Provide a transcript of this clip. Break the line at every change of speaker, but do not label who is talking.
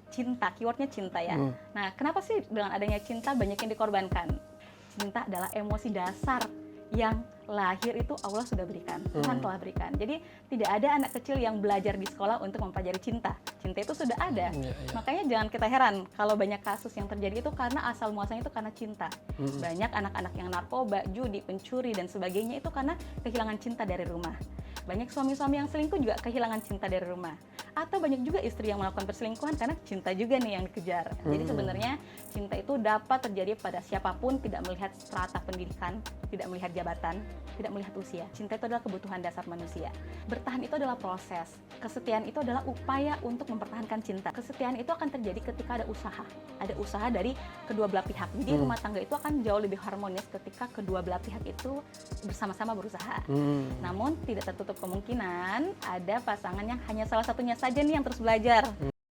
cinta, keywordnya cinta ya.
Hmm.
Nah, kenapa sih dengan adanya cinta banyak yang dikorbankan? Cinta adalah emosi dasar yang lahir itu Allah sudah berikan, Tuhan telah berikan. Jadi tidak ada anak kecil yang belajar di sekolah untuk mempelajari cinta. Cinta itu sudah ada. Makanya jangan kita heran kalau banyak kasus yang terjadi itu karena asal muasalnya itu karena cinta. Banyak anak-anak yang narkoba, judi, pencuri dan sebagainya itu karena kehilangan cinta dari rumah. Banyak suami-suami yang selingkuh juga kehilangan cinta dari rumah. Atau banyak juga istri yang melakukan perselingkuhan karena cinta juga nih yang dikejar. Jadi sebenarnya cinta itu dapat terjadi pada siapapun, tidak melihat strata pendidikan, tidak melihat jabatan, tidak melihat usia. Cinta itu adalah kebutuhan dasar manusia. Bertahan itu adalah proses. Kesetiaan itu adalah upaya untuk mempertahankan cinta. Kesetiaan itu akan terjadi ketika ada usaha. Ada usaha dari kedua belah pihak. Jadi rumah tangga itu akan jauh lebih harmonis ketika kedua belah pihak itu bersama-sama berusaha. Namun tidak tertutup kemungkinan ada pasangan yang hanya salah satunya saja nih yang terus belajar.